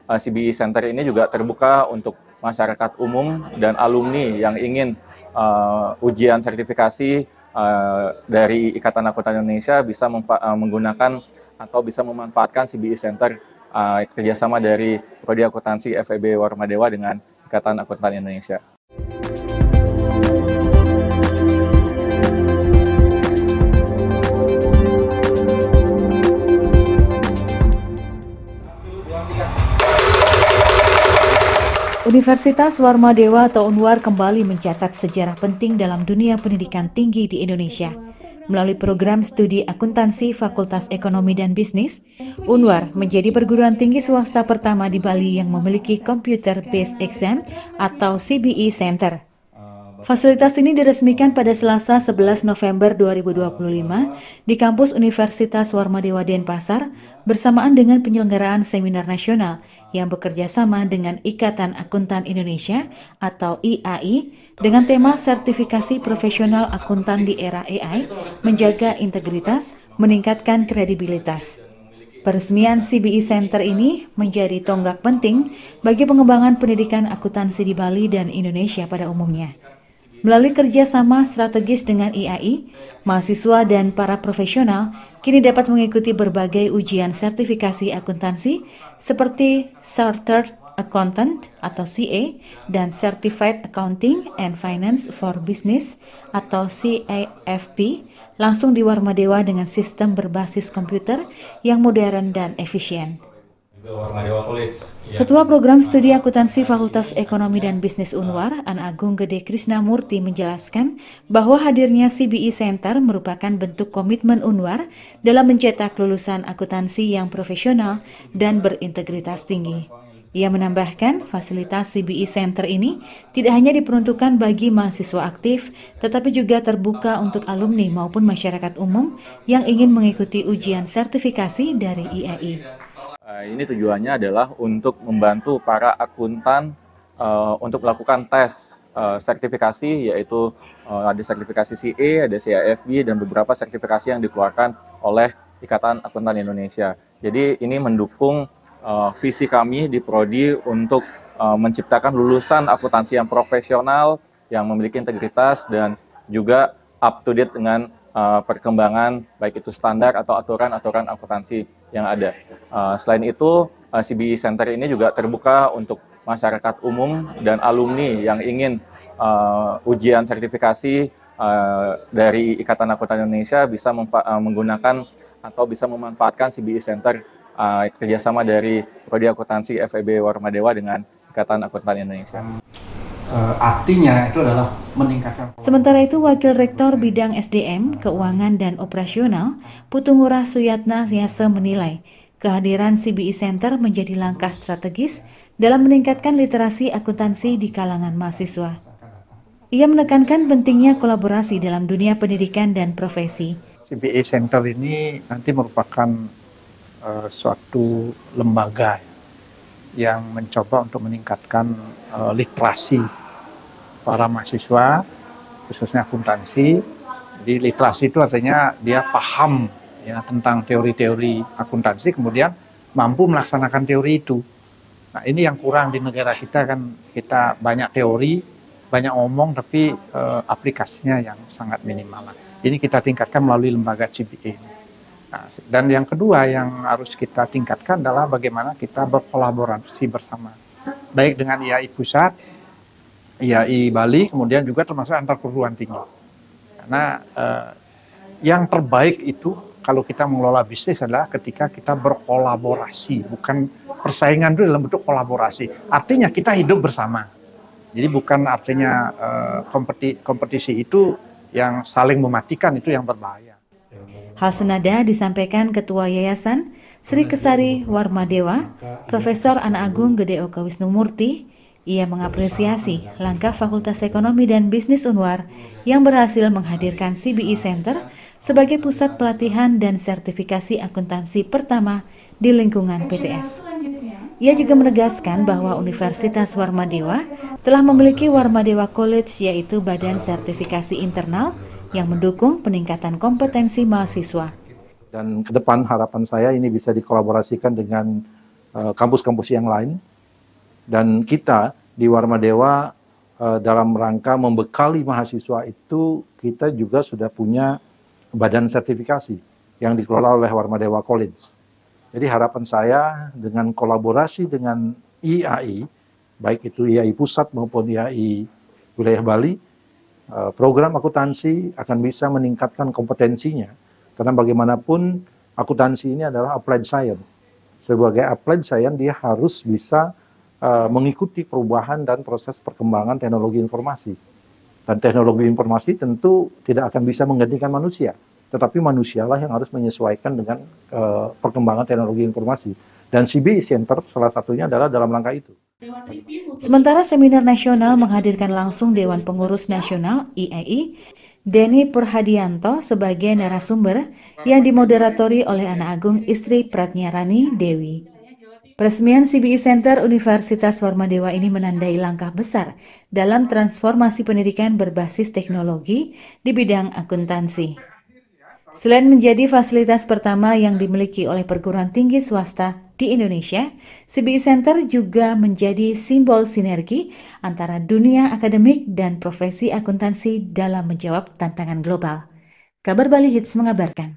CBE Center ini juga terbuka untuk masyarakat umum dan alumni yang ingin ujian sertifikasi dari Ikatan Akuntan Indonesia bisa menggunakan atau bisa memanfaatkan CBE Center kerjasama dari Prodi Akuntansi FEB Warmadewa dengan Ikatan Akuntan Indonesia. Universitas Warmadewa atau UNWAR kembali mencatat sejarah penting dalam dunia pendidikan tinggi di Indonesia. Melalui program studi akuntansi Fakultas Ekonomi dan Bisnis, UNWAR menjadi perguruan tinggi swasta pertama di Bali yang memiliki Computer Based Exam atau CBE Center. Fasilitas ini diresmikan pada Selasa 11 November 2025 di kampus Universitas Warmadewa Denpasar bersamaan dengan penyelenggaraan seminar nasional yang bekerja sama dengan Ikatan Akuntan Indonesia atau IAI dengan tema sertifikasi profesional akuntan di era AI, menjaga integritas, meningkatkan kredibilitas. Peresmian CBE Center ini menjadi tonggak penting bagi pengembangan pendidikan akuntansi di Bali dan Indonesia pada umumnya. Melalui kerjasama strategis dengan IAI, mahasiswa dan para profesional kini dapat mengikuti berbagai ujian sertifikasi akuntansi seperti Chartered Accountant atau CA dan Certified Accounting and Finance for Business atau CAFP langsung di Warmadewa dengan sistem berbasis komputer yang modern dan efisien. Ketua Program Studi Akuntansi Fakultas Ekonomi dan Bisnis UNWAR, An Agung Gede Krisnamurti menjelaskan bahwa hadirnya CBE Center merupakan bentuk komitmen UNWAR dalam mencetak lulusan akuntansi yang profesional dan berintegritas tinggi. Ia menambahkan, fasilitas CBE Center ini tidak hanya diperuntukkan bagi mahasiswa aktif, tetapi juga terbuka untuk alumni maupun masyarakat umum yang ingin mengikuti ujian sertifikasi dari IAI. Ini tujuannya adalah untuk membantu para akuntan untuk melakukan tes sertifikasi, yaitu ada sertifikasi CA, ada CAFB, dan beberapa sertifikasi yang dikeluarkan oleh Ikatan Akuntan Indonesia. Jadi ini mendukung visi kami di Prodi untuk menciptakan lulusan akuntansi yang profesional, yang memiliki integritas, dan juga up to date dengan perkembangan baik itu standar atau aturan-aturan akuntansi yang ada. Selain itu, CBE Center ini juga terbuka untuk masyarakat umum dan alumni yang ingin ujian sertifikasi dari Ikatan Akuntan Indonesia bisa menggunakan atau bisa memanfaatkan CBE Center kerjasama dari Prodi Akuntansi FEB Warmadewa dengan Ikatan Akuntan Indonesia. Artinya itu adalah meningkatkan. Sementara itu, Wakil Rektor Bidang SDM, Keuangan dan Operasional, Putu Ngurah Suyatna Yase menilai kehadiran CBE Center menjadi langkah strategis dalam meningkatkan literasi akuntansi di kalangan mahasiswa. Ia menekankan pentingnya kolaborasi dalam dunia pendidikan dan profesi. CBE Center ini nanti merupakan suatu lembaga yang mencoba untuk meningkatkan literasi para mahasiswa, khususnya akuntansi. Di literasi itu artinya dia paham ya tentang teori-teori akuntansi, kemudian mampu melaksanakan teori itu. Nah, ini yang kurang di negara kita, kan kita banyak teori, banyak omong, tapi aplikasinya yang sangat minimal. Ini kita tingkatkan melalui lembaga CBE ini. Nah, dan yang kedua yang harus kita tingkatkan adalah bagaimana kita berkolaborasi bersama, baik dengan IAI Pusat, IAI Bali, kemudian juga termasuk antar perguruan tinggi. Karena yang terbaik itu kalau kita mengelola bisnis adalah ketika kita berkolaborasi, bukan persaingan itu dalam bentuk kolaborasi. Artinya kita hidup bersama. Jadi bukan artinya kompetisi itu yang saling mematikan, itu yang berbahaya. Hal senada disampaikan Ketua Yayasan Sri Kesari Warmadewa, Profesor An Agung Gede Oka Wisnumurti. Ia mengapresiasi langkah Fakultas Ekonomi dan Bisnis UNWAR yang berhasil menghadirkan CBE Center sebagai pusat pelatihan dan sertifikasi akuntansi pertama di lingkungan PTS. Ia juga menegaskan bahwa Universitas Warmadewa telah memiliki Warmadewa College, yaitu badan sertifikasi internal yang mendukung peningkatan kompetensi mahasiswa. Dan ke depan harapan saya ini bisa dikolaborasikan dengan kampus-kampus yang lain. Dan kita di Warmadewa dalam rangka membekali mahasiswa itu, kita juga sudah punya badan sertifikasi yang dikelola oleh Warmadewa College. Jadi harapan saya dengan kolaborasi dengan IAI, baik itu IAI Pusat maupun IAI Wilayah Bali, program akuntansi akan bisa meningkatkan kompetensinya. Karena bagaimanapun akuntansi ini adalah applied science. Sebagai applied science dia harus bisa mengikuti perubahan dan proses perkembangan teknologi informasi. Dan teknologi informasi tentu tidak akan bisa menggantikan manusia, tetapi manusialah yang harus menyesuaikan dengan perkembangan teknologi informasi. Dan CBI Center salah satunya adalah dalam rangka itu. Sementara seminar nasional menghadirkan langsung Dewan Pengurus Nasional IAI, Denny Purhadianto sebagai narasumber yang dimoderatori oleh Anak Agung Istri Pratnyarani Dewi. Peresmian CBI Center Universitas Warmadewa ini menandai langkah besar dalam transformasi pendidikan berbasis teknologi di bidang akuntansi. Selain menjadi fasilitas pertama yang dimiliki oleh perguruan tinggi swasta di Indonesia, CBI Center juga menjadi simbol sinergi antara dunia akademik dan profesi akuntansi dalam menjawab tantangan global. Kabar Bali Hits mengabarkan.